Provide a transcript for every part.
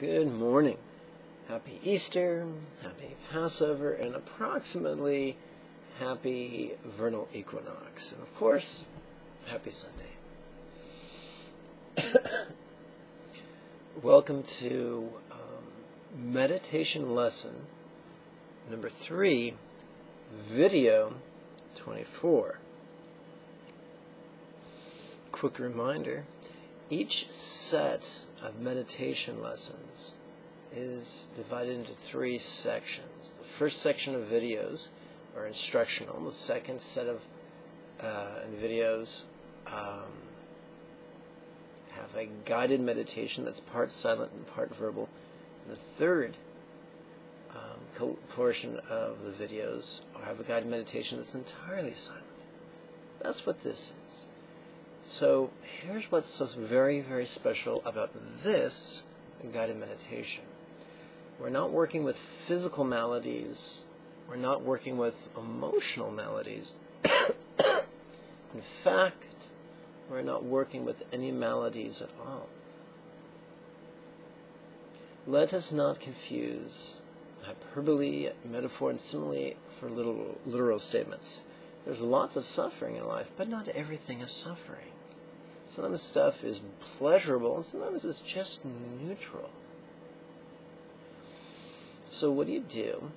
Good morning. Happy Easter, happy Passover, and approximately happy vernal equinox. And of course, happy Sunday. Welcome to meditation lesson number 3, video 24. Quick reminder, each set of meditation lessons is divided into 3 sections. The first section of videos are instructional. The second set of videos have a guided meditation that's part silent and part verbal. And the third portion of the videos have a guided meditation that's entirely silent. That's what this is. So here's what's so very, very special about this guided meditation. We're not working with physical maladies. We're not working with emotional maladies. In fact, we're not working with any maladies at all. Let us not confuse hyperbole, metaphor, and simile for literal statements. There's lots of suffering in life, but not everything is suffering. Sometimes stuff is pleasurable, and sometimes it's just neutral. So what do you do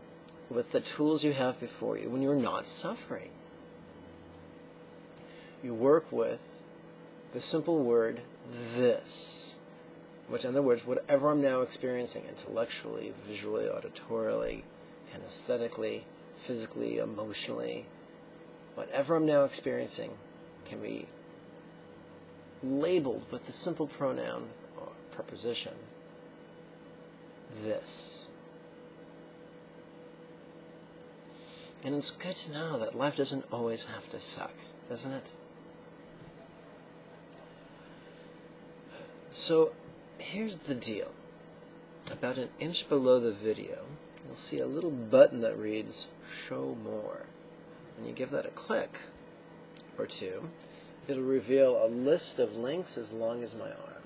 with the tools you have before you when you're not suffering? You work with the simple word, this, which in other words, whatever I'm now experiencing intellectually, visually, auditorily, kinesthetically, physically, emotionally, whatever I'm now experiencing can be labeled with the simple pronoun or preposition, this. And it's good to know that life doesn't always have to suck, doesn't it? So here's the deal. About an inch below the video, you'll see a little button that reads Show More. When you give that a click or two, it'll reveal a list of links as long as my arm.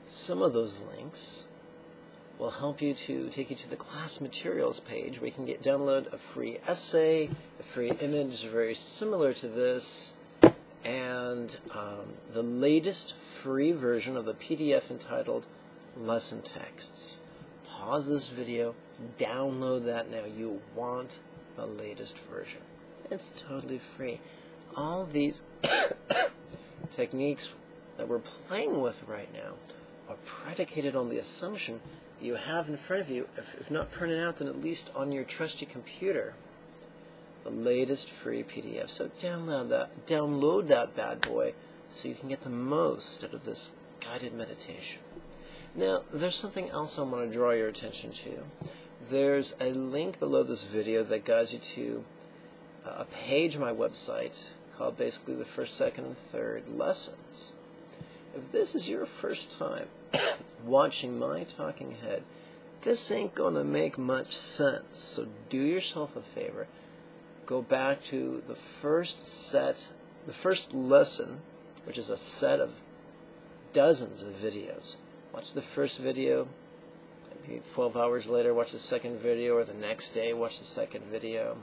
Some of those links will help you to take you to the class materials page where you can download a free essay, a free image very similar to this, and the latest free version of the PDF entitled Lesson Texts. Pause this video, download that now. You want the latest version. It's totally free. All these techniques that we're playing with right now are predicated on the assumption that you have in front of you, if not printed out, then at least on your trusty computer, the latest free PDF. So download that bad boy so you can get the most out of this guided meditation. Now, there's something else I want to draw your attention to. There's a link below this video that guides you to a page on my website called basically the first, second, and third lessons. If this is your first time watching my talking head, this ain't gonna make much sense. So do yourself a favor. Go back to the first lesson, which is a set of dozens of videos. Watch the first video, maybe 12 hours later, watch the second video, or the next day, watch the second video.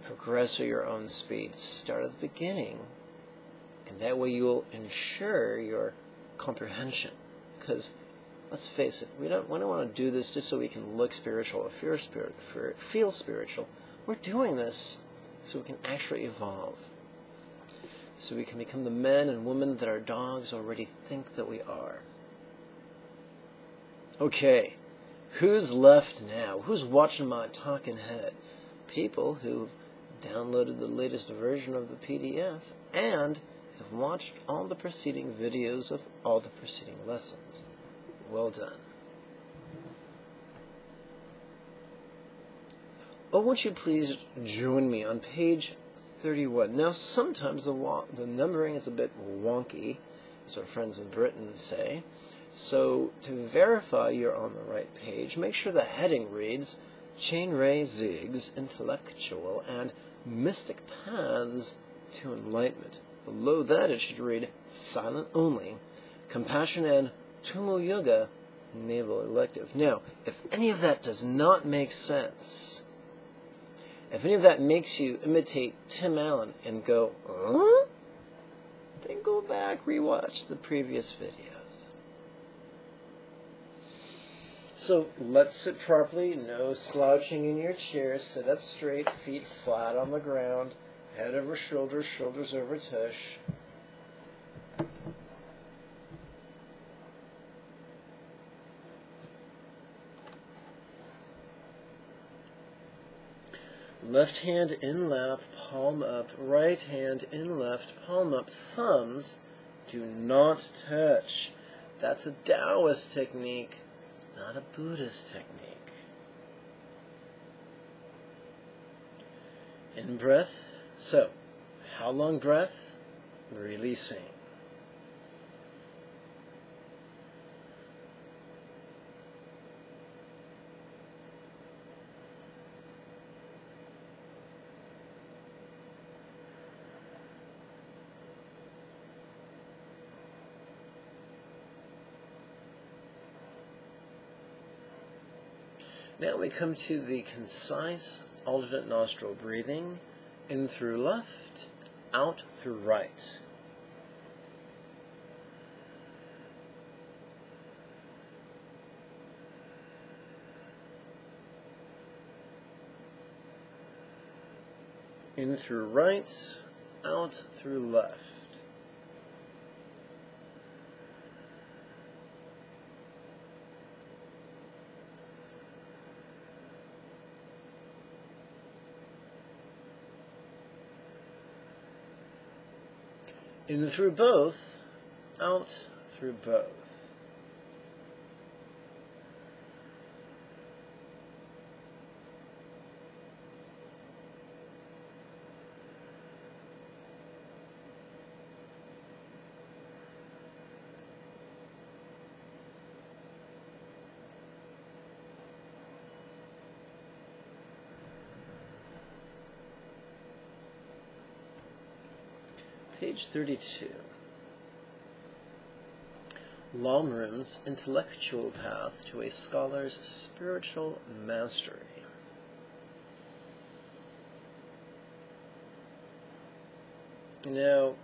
Progress at your own speed. Start at the beginning, and that way you'll ensure your comprehension. Because, let's face it, we don't want to do this just so we can look spiritual or feel spiritual. We're doing this so we can actually evolve. So we can become the men and women that our dogs already think that we are. Okay, who's left now? Who's watching my talking head? People who've downloaded the latest version of the PDF and have watched all the preceding videos of all the preceding lessons. Well done. Oh, won't you please join me on page 31. Now, sometimes the numbering is a bit wonky, as our friends in Britain say. So, to verify you're on the right page, make sure the heading reads Chain Ray Zig's Intellectual and Mystic Paths to Enlightenment. Below that it should read Silent Only, Compassion and Tumu Yoga naval elective. Now, if any of that does not make sense, if any of that makes you imitate Tim Allen and go, huh? Then go back, rewatch the previous videos. So let's sit properly, no slouching in your chair, sit up straight, feet flat on the ground, head over shoulders, shoulders over tush. Left hand in lap, palm up. Right hand in left, palm up. Thumbs do not touch. That's a Taoist technique, not a Buddhist technique. In breath. So, how long breath? Releasing. Now we come to the concise alternate nostril breathing, in through left, out through right. In through right, out through left. In through both, out through both. Page 32. Lama's intellectual path to a scholar's spiritual mastery. Now,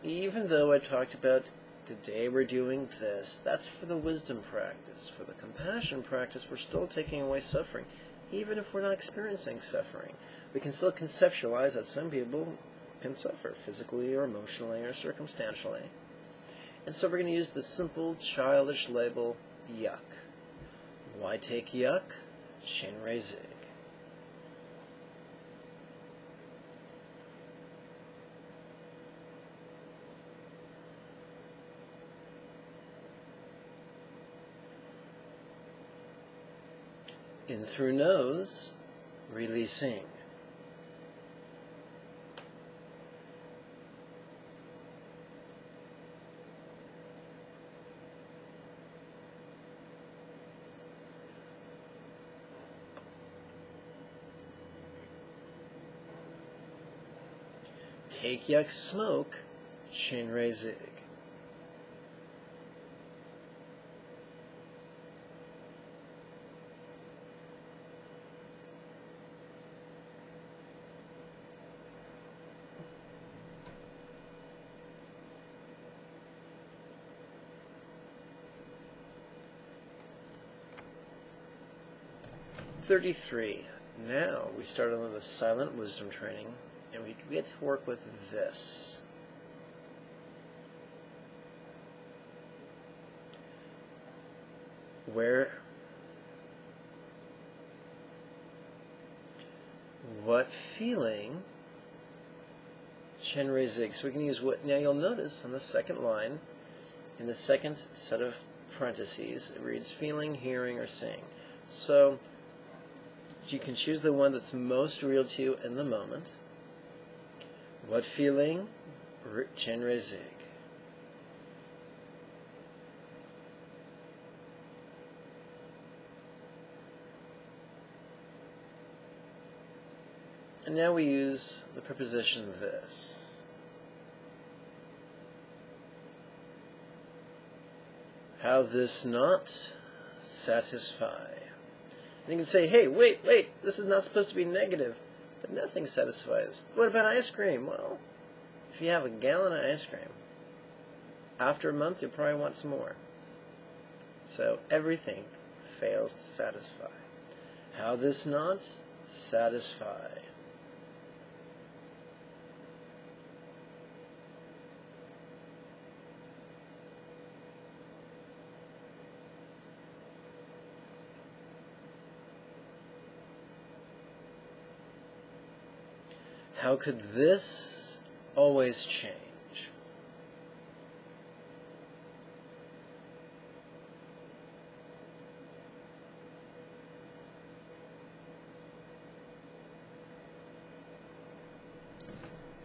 even though I talked about today we're doing this, that's for the wisdom practice. For the compassion practice, we're still taking away suffering. Even if we're not experiencing suffering, we can still conceptualize that some people can suffer physically or emotionally or circumstantially. And so we're going to use the simple childish label yuck. Why take yuck? Shinrei Zig. In through nose, releasing. Take yuck smoke, Shinrei Zig. Now we start on the silent wisdom training, and we get to work with this. What feeling, Shinrei Zig. So we can use what, now you'll notice on the second line, in the second set of parentheses, it reads feeling, hearing, or seeing. So you can choose the one that's most real to you in the moment. What feeling? Shinrei Zig. And now we use the preposition this. How this not satisfy? And you can say, hey, wait, this is not supposed to be negative. But nothing satisfies. What about ice cream? Well, if you have a gallon of ice cream, after a month you'll probably want some more. So everything fails to satisfy. How this not satisfy? How could this always change?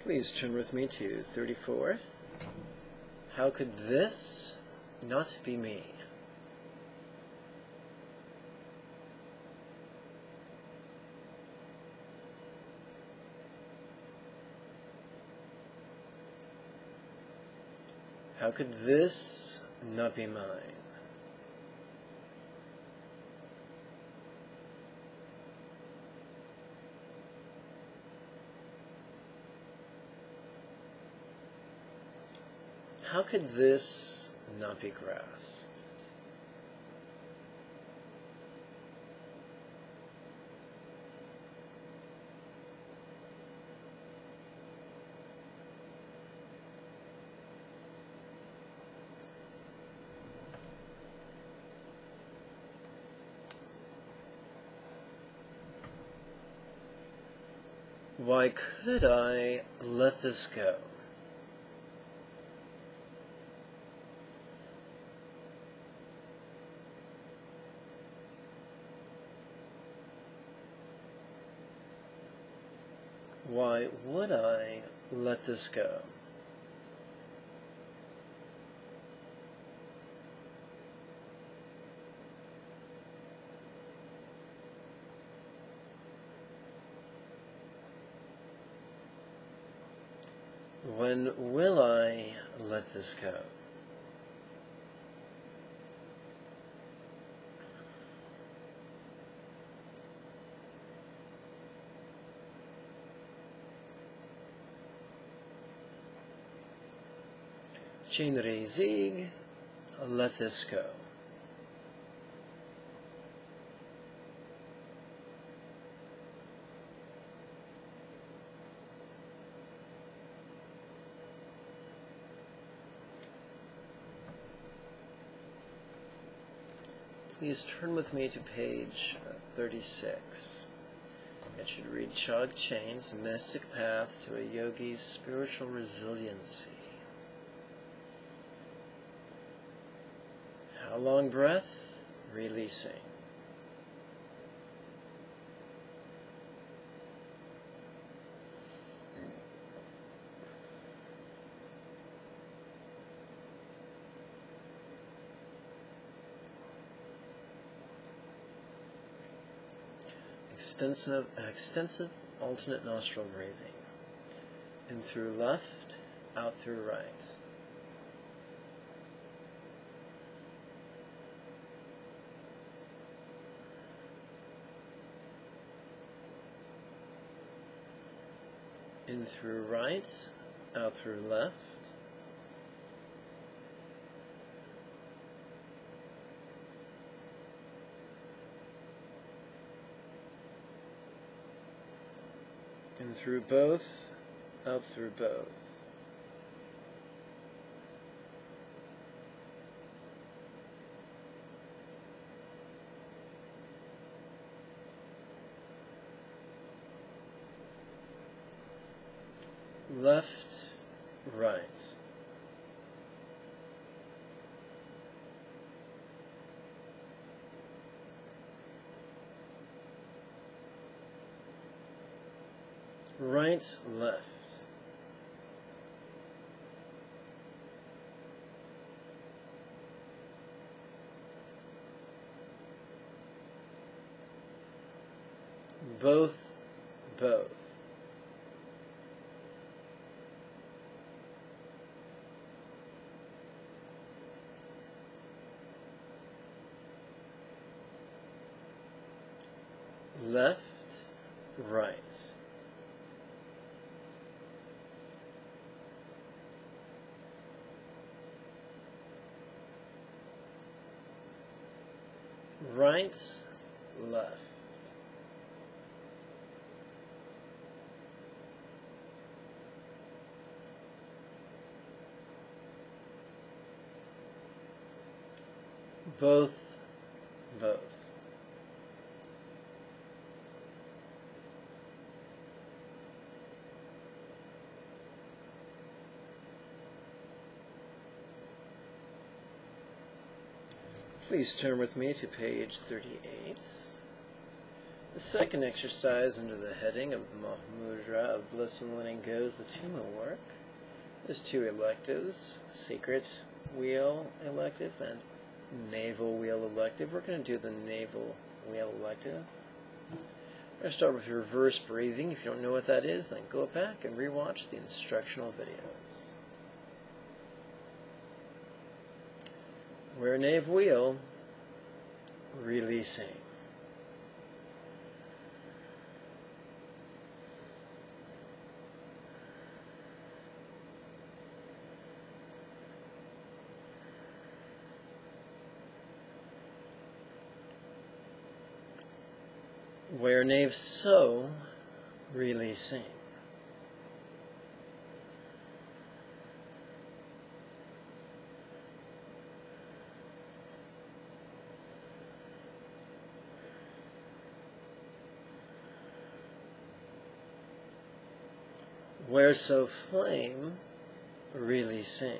Please turn with me to 34. How could this not be me? How could this not be mine? How could this not be grasped? Why could I let this go? Why would I let this go? When will I let this go? Jigme Zig, let this go. Please turn with me to page 36. It should read Chog Chain's Mystic Path to a Yogi's Spiritual Resiliency. How long breath? Releasing. Extensive alternate nostril breathing. In through left, out through right. In through right, out through left. In through both, out through both. Left, right. Right, left. Both, both. left, right. Right, left. Both. Please turn with me to page 38. The second exercise under the heading of the Mudra of Bliss and Letting Go is the Tuma work. There's two electives, Secret Wheel elective and Navel Wheel elective. We're going to do the Navel Wheel elective. We're going to start with reverse breathing. If you don't know what that is, then go back and rewatch the instructional videos. Where Navel Wheel, releasing. Where Nave So, releasing. Where So Flame, releasing.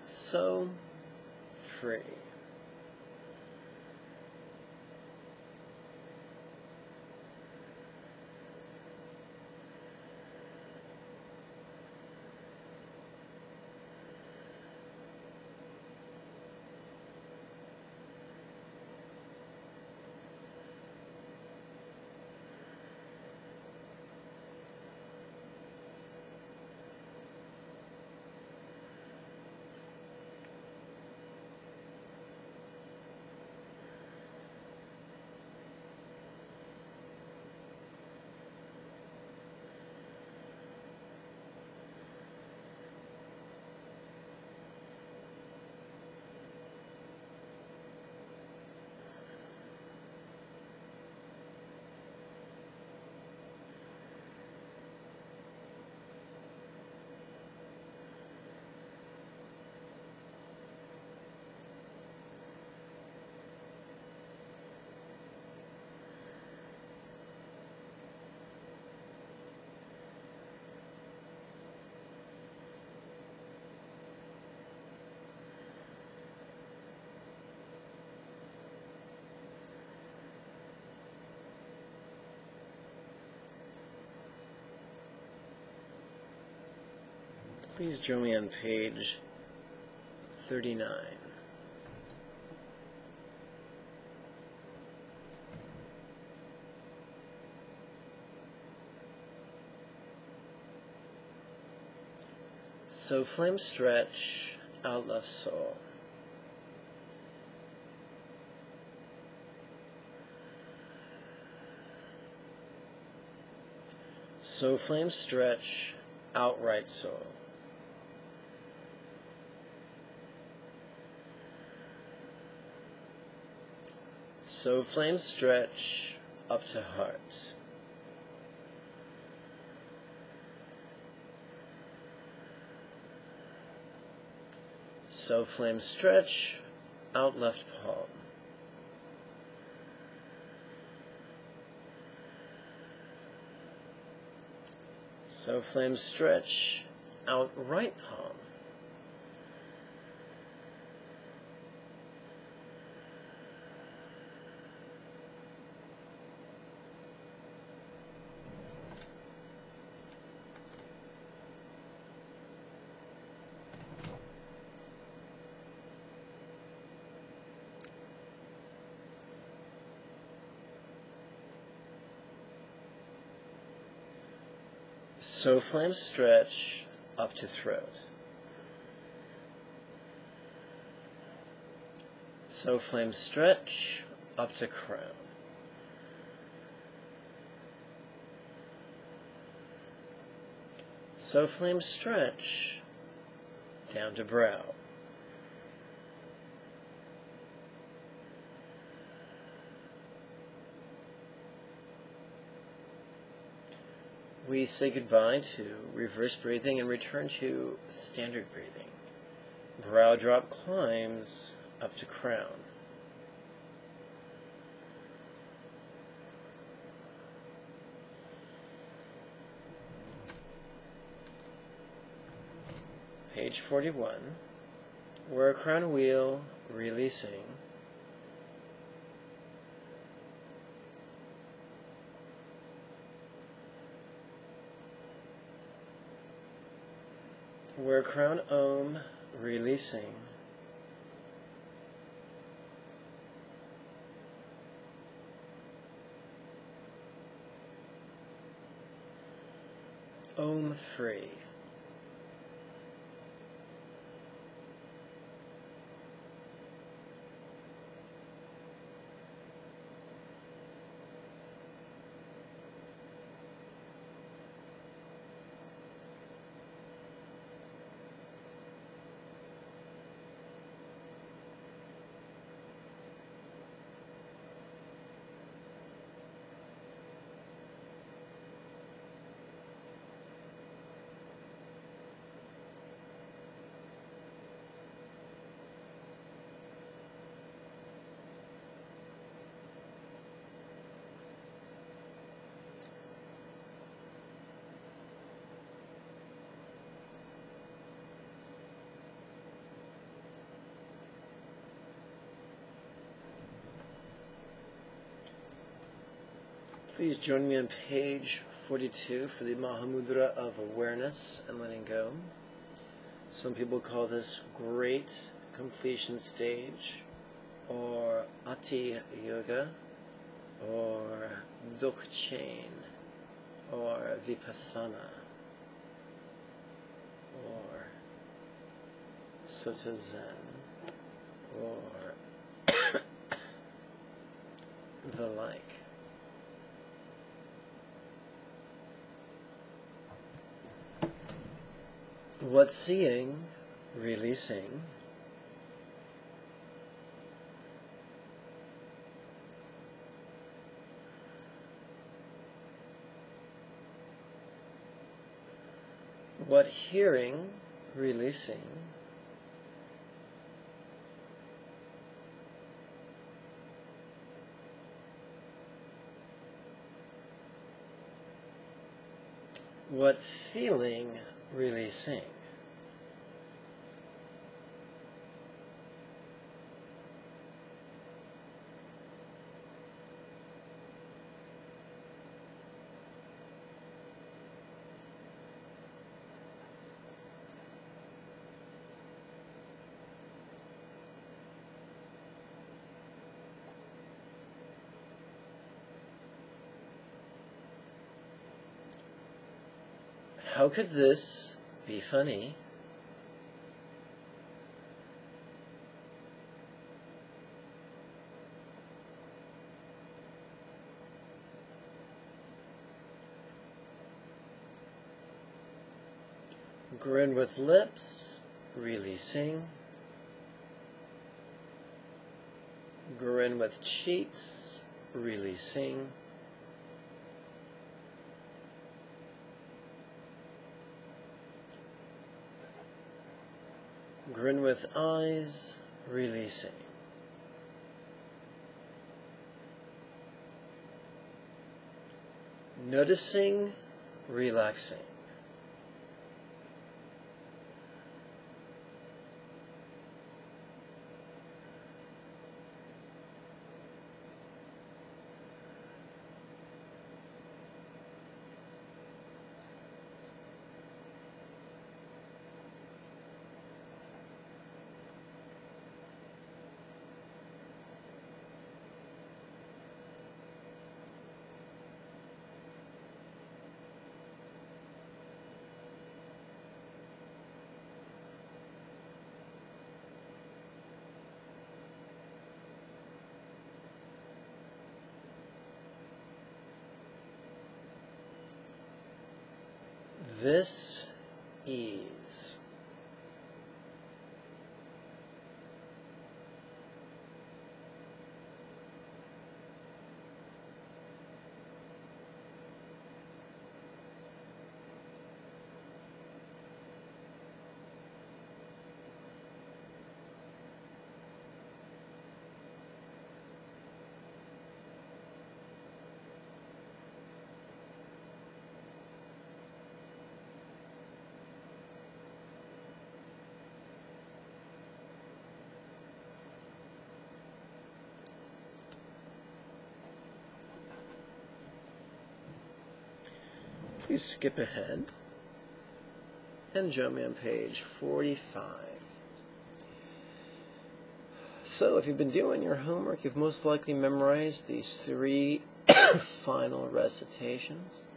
So free. Please join me on page 39. So flame stretch, out left soul. So flame stretch, out right soul. So flame stretch, up to heart. So flame stretch, out left palm. So flame stretch, out right palm. So flame stretch up to throat. So flame stretch up to crown. So flame stretch down to brow. We say goodbye to reverse breathing and return to standard breathing. Brow drop climbs up to crown. Page 41. We're a crown wheel, releasing. We're crown Om, releasing. Om free. Please join me on page 42 for the Mahamudra of awareness and letting go. Some people call this great completion stage, or Ati Yoga, or Dzogchen, or Vipassana, or Soto Zen, or the like. What seeing, releasing. What hearing, releasing. What feeling, releasing. How could this be funny? Grin with lips, releasing. Grin with cheeks, releasing. Grin with eyes, releasing. Noticing, relaxing. this ease. Please skip ahead and join me on page 45. So, if you've been doing your homework, you've most likely memorized these 3 final recitations,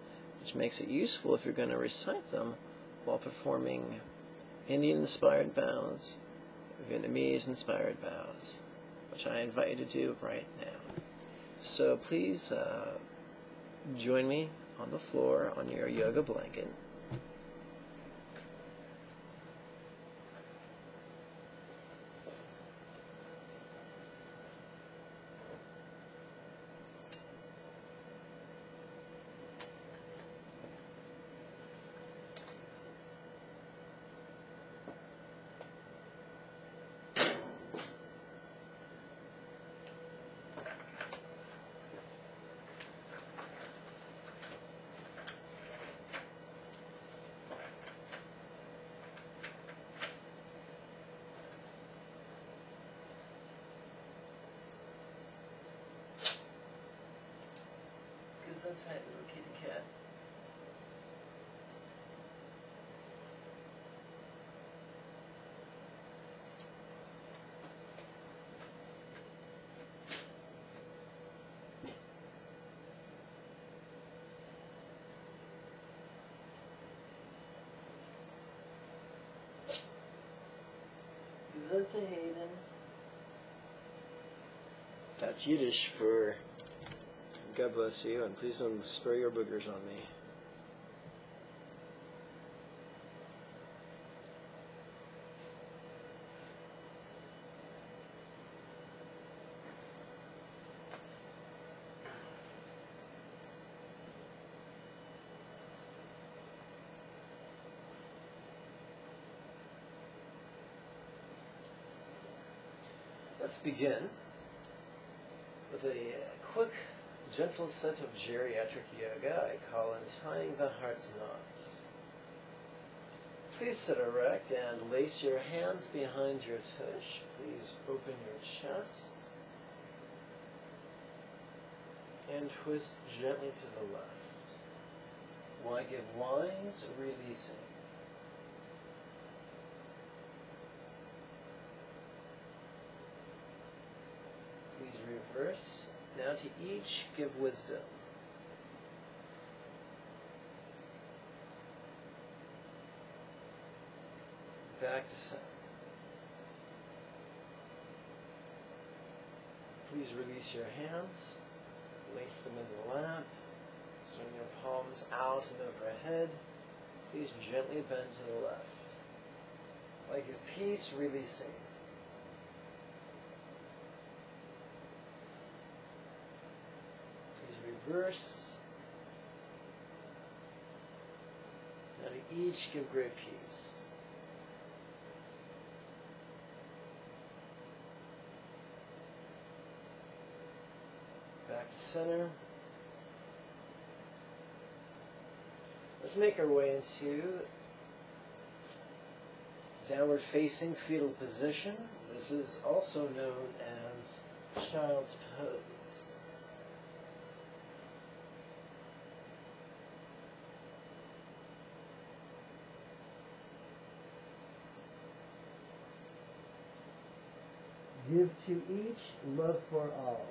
which makes it useful if you're going to recite them while performing Indian-inspired bows, Vietnamese-inspired bows, which I invite you to do right now. So please join me on the floor on your yoga blanket. Tight little kitty cat. Gesundheit, Hayden. That's Yiddish for God bless you, and please don't spray your boogers on me. Let's begin with a quick, gentle set of geriatric yoga I call Untying the Heart's Knots. Please sit erect and lace your hands behind your tush. Please open your chest and twist gently to the left. Why give wise, releasing. Please reverse. Now to each give wisdom. Back to center. Please release your hands. Lace them in the lap. Swing your palms out and overhead. Please gently bend to the left. Like a peace, releasing. Reverse. Now to each give great peace. Back to center. Let's make our way into downward facing fetal position. This is also known as child's pose. Give to each, love for all.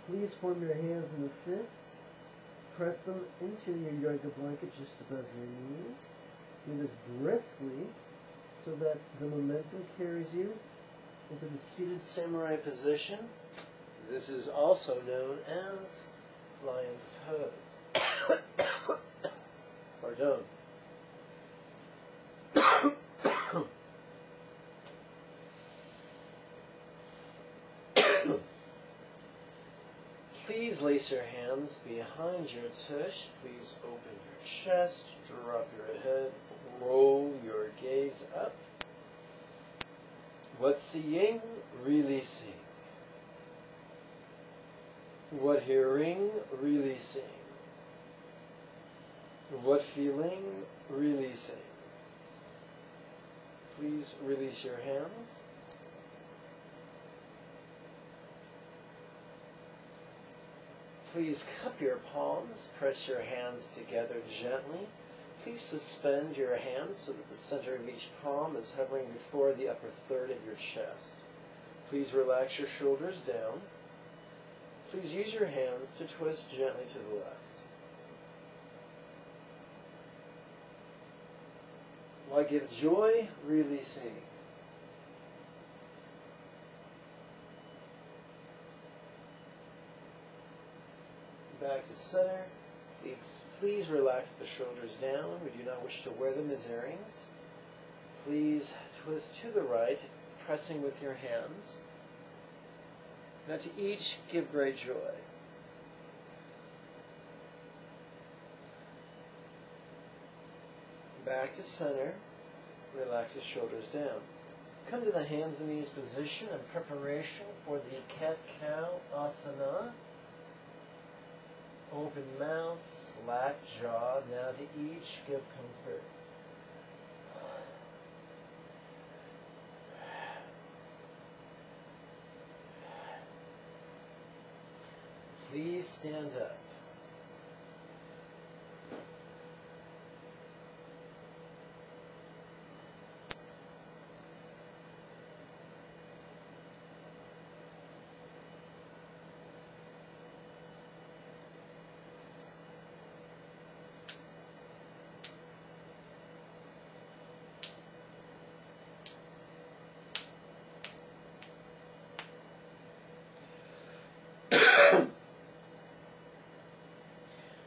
Please form your hands into fists. Press them into your yoga blanket just above your knees. Do this briskly so that the momentum carries you into the seated samurai position. This is also known as lion's pose. Pardon. Please lace your hands behind your tush. Please open your chest, drop your head, roll your gaze up. What seeing, really seeing. What hearing, really seeing. What feeling, really seeing. Please release your hands. Please cup your palms, press your hands together gently. Please suspend your hands so that the center of each palm is hovering before the upper third of your chest. Please relax your shoulders down. Please use your hands to twist gently to the left. Why give joy, releasing. Back to center. Please relax the shoulders down. We do not wish to wear them as earrings. Please twist to the right, pressing with your hands. Now to each, give great joy. Back to center. Relax the shoulders down. Come to the hands and knees position in preparation for the cat-cow asana. Open mouth, slack jaw. Now to each, give comfort. Please stand up.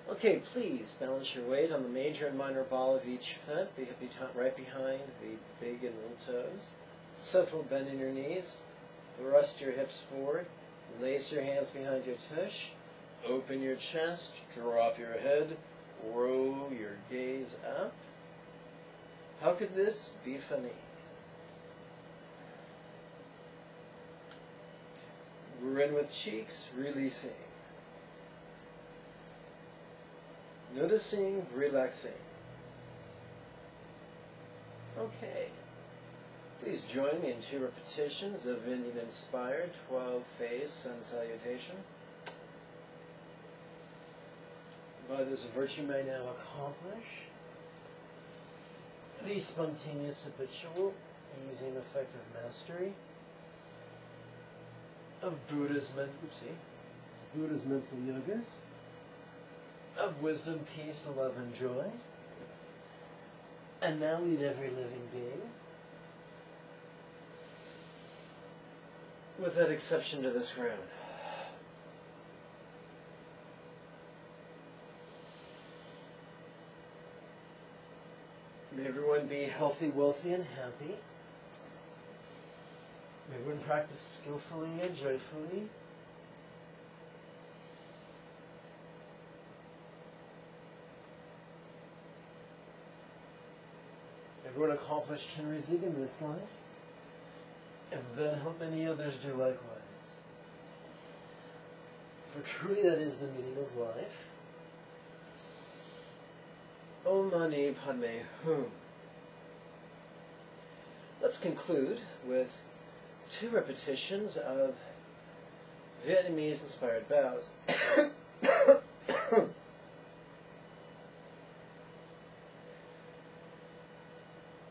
Okay, please balance your weight on the major and minor ball of each foot, right behind the big and little toes. Subtle bend in your knees. Thrust your hips forward. Lace your hands behind your tush. Open your chest. Drop your head. Roll your gaze up. How could this be funny? Grin with cheeks, releasing. Noticing, relaxing. Okay. Please join me in 2 repetitions of Indian-inspired 12-phase sun salutation. By this virtue may now accomplish the spontaneous, habitual, easy and effective mastery of Buddha's mental yogas, of wisdom, peace, love, and joy, and now lead every living being, without exception, to this ground. May everyone be healthy, wealthy, and happy. May everyone practice skillfully and joyfully. Everyone accomplish Chenrezig in this life, and then help many others do likewise. For truly that is the meaning of life. Om Mani Padme Hum. Let's conclude with 2 repetitions of Vietnamese-inspired bows.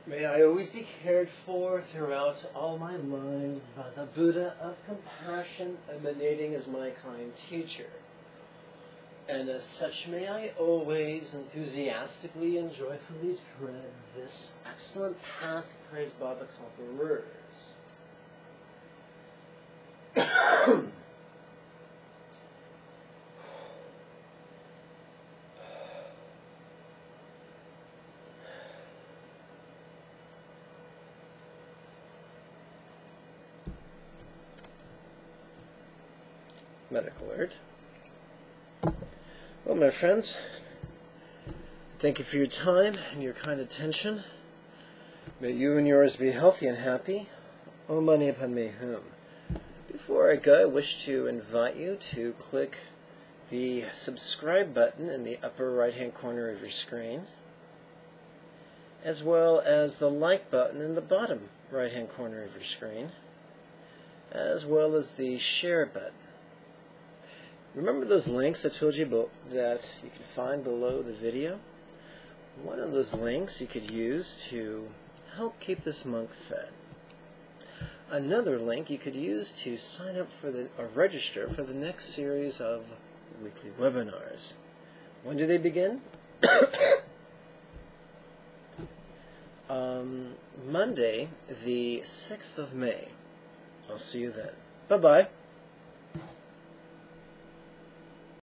May I always be cared for throughout all my lives by the Buddha of compassion emanating as my kind teacher. And as such may I always enthusiastically and joyfully tread this excellent path praised by the conquerors. medical alert. Well, my friends, thank you for your time and your kind attention. May you and yours be healthy and happy. O mani padme hum. Before I go, I wish to invite you to click the subscribe button in the upper right-hand corner of your screen, as well as the like button in the bottom right-hand corner of your screen, as well as the share button. Remember those links I told you that you can find below the video? One of those links you could use to help keep this monk fed. Another link you could use to sign up for or register for the next series of weekly webinars. When do they begin? Monday, the 6th of May. I'll see you then. Bye-bye.